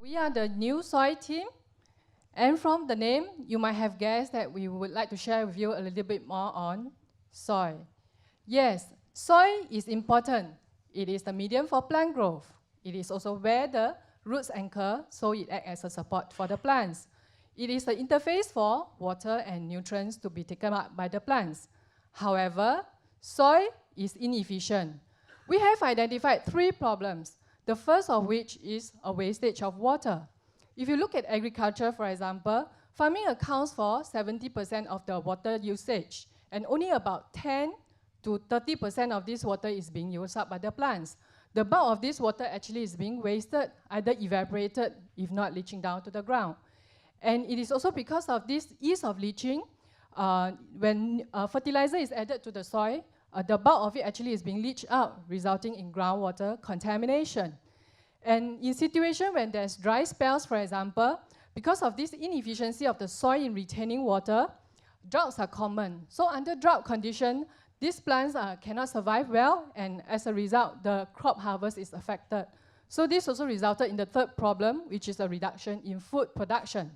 We are the NUSoil team, and from the name, you might have guessed that we would like to share with you a little bit more on soil. Yes, soil is important. It is the medium for plant growth. It is also where the roots anchor, so it acts as a support for the plants. It is the interface for water and nutrients to be taken up by the plants. However, soil is inefficient. We have identified 3 problems, the first of which is a wastage of water. If you look at agriculture, for example, farming accounts for 70% of the water usage, and only about 10 to 30% of this water is being used up by the plants. The bulk of this water actually is being wasted, either evaporated, if not leaching down to the ground. And it is also because of this ease of leaching, when fertilizer is added to the soil, the bulk of it actually is being leached out, resulting in groundwater contamination. And in situations when there's dry spells, for example, because of this inefficiency of the soil in retaining water, droughts are common. So under drought condition, these plants cannot survive well, and as a result, the crop harvest is affected. So this also resulted in the third problem, which is a reduction in food production.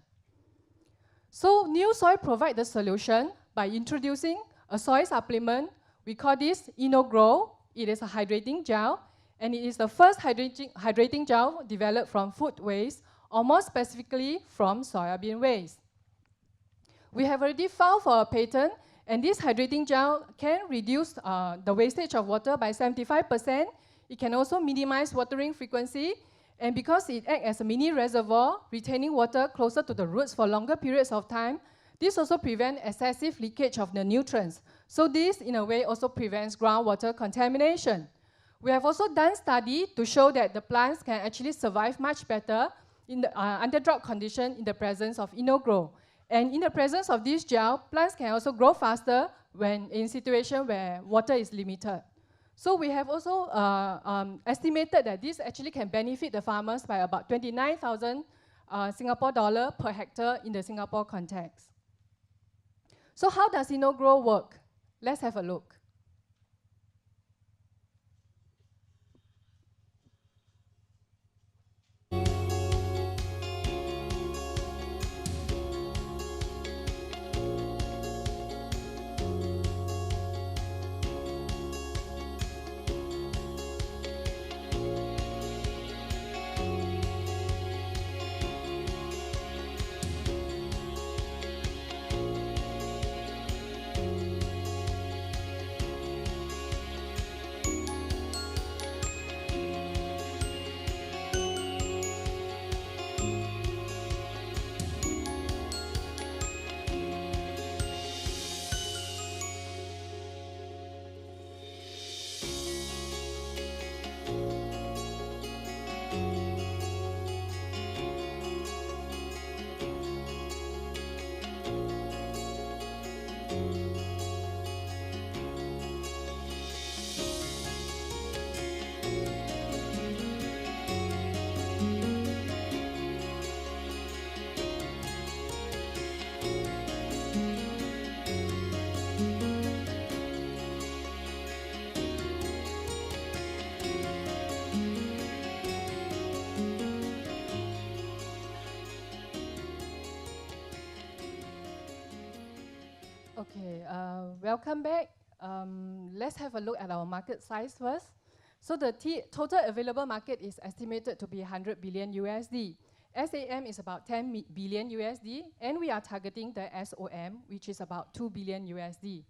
So NUSoil provides the solution by introducing a soil supplement. We call this InnoGrow. It is a hydrating gel, and it is the first hydrating gel developed from food waste, or more specifically from soybean waste. We have already filed for a patent, and this hydrating gel can reduce the wastage of water by 75%. It can also minimize watering frequency, and because it acts as a mini reservoir, retaining water closer to the roots for longer periods of time, this also prevents excessive leakage of the nutrients. So this, in a way, also prevents groundwater contamination. We have also done study to show that the plants can actually survive much better in the, under drought condition in the presence of InnoGrow. And in the presence of this gel, plants can also grow faster when in situation where water is limited. So we have also estimated that this actually can benefit the farmers by about 29,000 Singapore dollar per hectare in the Singapore context. So how does InnoGrow work? Let's have a look. Okay, welcome back. Let's have a look at our market size first. So the total available market is estimated to be 100 billion USD. SAM is about 10 billion USD, and we are targeting the SOM, which is about 2 billion USD.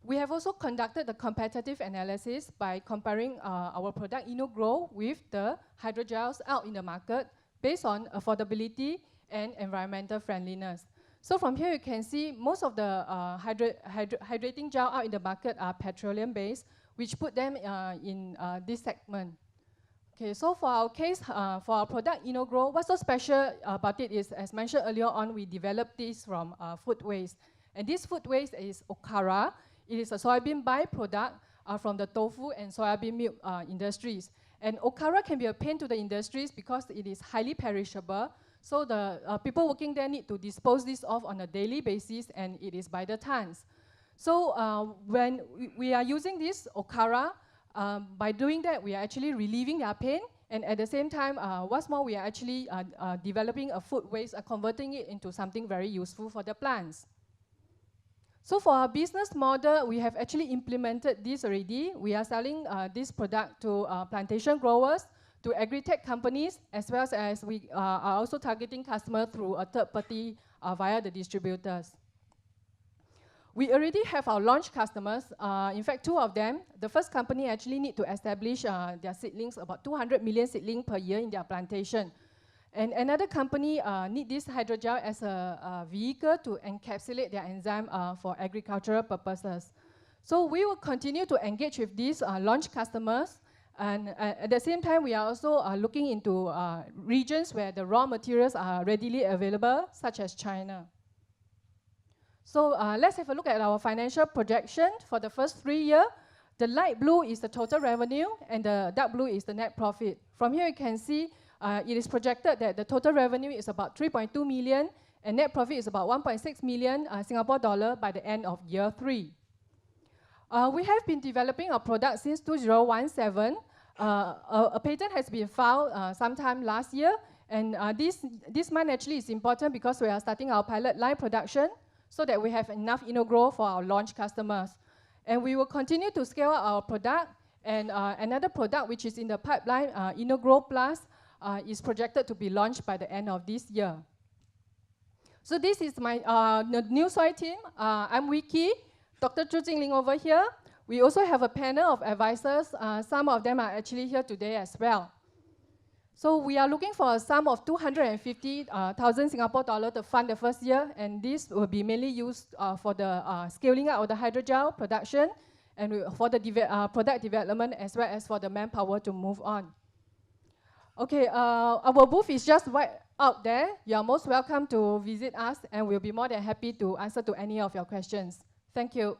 We have also conducted the competitive analysis by comparing our product InnoGrow with the hydrogels out in the market based on affordability and environmental friendliness. So from here you can see most of the hydrating gel out in the market are petroleum-based, which put them in this segment. Okay, so for our case, for our product InnoGrow, what's so special about it is, as mentioned earlier on, we developed this from food waste. And this food waste is okara. It is a soybean byproduct from the tofu and soybean milk industries. And okara can be a pain to the industries because it is highly perishable. So the people working there need to dispose this off on a daily basis, and it is by the tons. So when we are using this okara, by doing that, we are actually relieving their pain, And at the same time, what's more, we are actually developing a food waste, converting it into something very useful for the plants. So for our business model, we have actually implemented this already. We are selling this product to plantation growers, to agri-tech companies, as well as we are also targeting customers through a third party via the distributors. We already have our launch customers, in fact 2 of them. The first company actually need to establish their seedlings, about 200 million seedlings per year in their plantation. And another company need this hydrogel as a vehicle to encapsulate their enzyme for agricultural purposes. So we will continue to engage with these launch customers. And at the same time, we are also looking into regions where the raw materials are readily available, such as China. So let's have a look at our financial projection for the first 3 years. The light blue is the total revenue, and the dark blue is the net profit. From here, you can see it is projected that the total revenue is about 3.2 million, and net profit is about 1.6 million Singapore dollar by the end of year 3. We have been developing our product since 2017. A patent has been filed sometime last year, and this month actually is important because we are starting our pilot line production so that we have enough InnoGrow for our launch customers. And we will continue to scale up our product, and another product which is in the pipeline, InnoGrow Plus, is projected to be launched by the end of this year. So this is my the NUSoil team. I'm Wiki, Dr. Zhu Jingling over here. We also have a panel of advisors. Some of them are actually here today as well. So we are looking for a sum of 250,000 Singapore dollar to fund the first year, and this will be mainly used for the scaling up of the hydrogel production and for the product development as well as for the manpower to move on. Okay, our booth is just right out there. You are most welcome to visit us, and we'll be more than happy to answer to any of your questions. Thank you.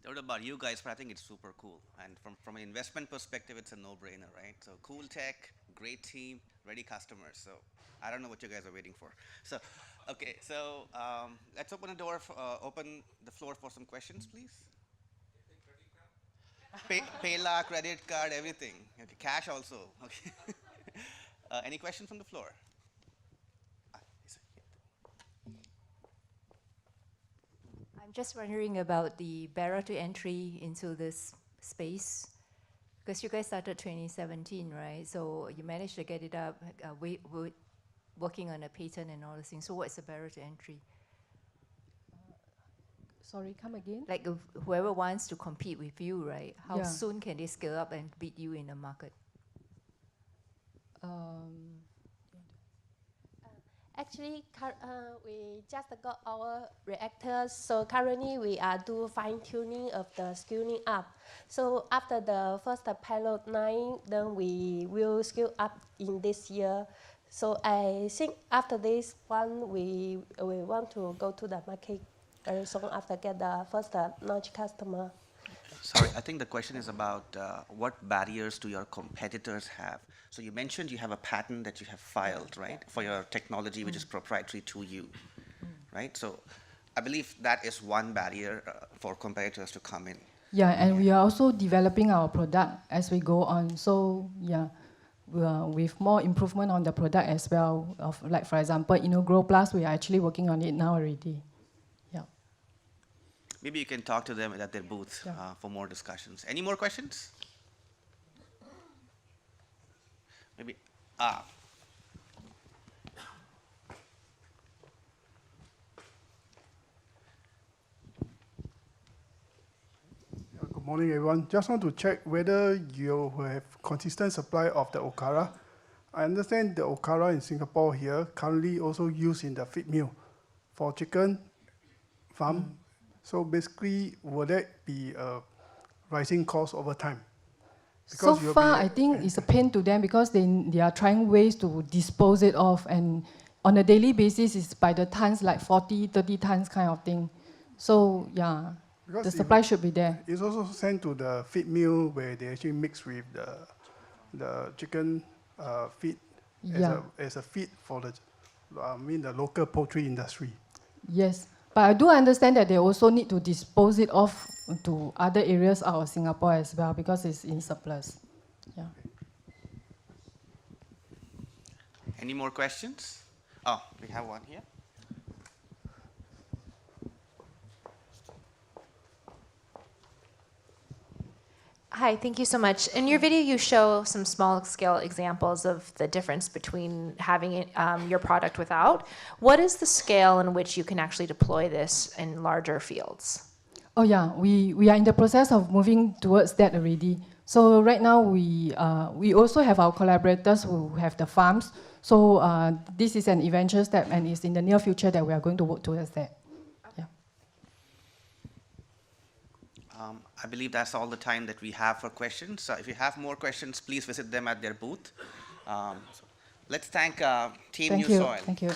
I don't know about you guys, but I think it's super cool. And from an investment perspective, it's a no-brainer, right? So cool tech, great team, ready customers. So I don't know what you guys are waiting for. So, okay, so let's open open the floor for some questions, please. Payla, credit card, everything. Okay, cash also. Okay. Any questions from the floor? I'm just wondering about the barrier to entry into this space, because you guys started 2017, right? So you managed to get it up, working on a patent and all those things. So what's the barrier to entry? Sorry, come again? Like whoever wants to compete with you, right? How soon can they scale up and beat you in the market? Actually, we just got our reactors, so currently we are doing fine-tuning of the scaling up. So after the first pilot line, then we will scale up in this year. So I think after this one, we want to go to the market very soon after get the first launch customer. Sorry, I think the question is about what barriers do your competitors have? So you mentioned you have a patent that you have filed, right, for your technology, which is proprietary to you, right? So I believe that is one barrier for competitors to come in. Yeah, and we are also developing our product as we go on. So yeah, with more improvement on the product as well. Like for example, InnoGrow Plus, we are actually working on it now already. Yeah. Maybe you can talk to them at their booth for more discussions. Any more questions? Maybe. Good morning, everyone. Just want to check whether you have consistent supply of the Okara. I understand the Okara in Singapore here currently also used in the feed mill for chicken farm. So basically, will that be a rising cost over time? Because so far, I think it's a pain to them because they are trying ways to dispose it off, and on a daily basis, it's by the tons, like 40, 30 tons kind of thing. So yeah, because the supply should be there. It's also sent to the feed mill where they actually mix with the chicken feed as a feed for the local poultry industry. Yes. But I do understand that they also need to dispose it off to other areas out of Singapore as well because it's in surplus. Yeah. Any more questions? Oh, we have one here. Hi, thank you so much. In your video, you show some small-scale examples of the difference between having your product without. What is the scale in which you can actually deploy this in larger fields? Oh yeah, we are in the process of moving towards that already. So right now we also have our collaborators who have the farms. So this is an eventual step, and it's in the near future that we are going to work towards that. Yeah. I believe that's all the time that we have for questions. If you have more questions, please visit them at their booth. Let's thank Team Thank you. NUSoil. Thank you.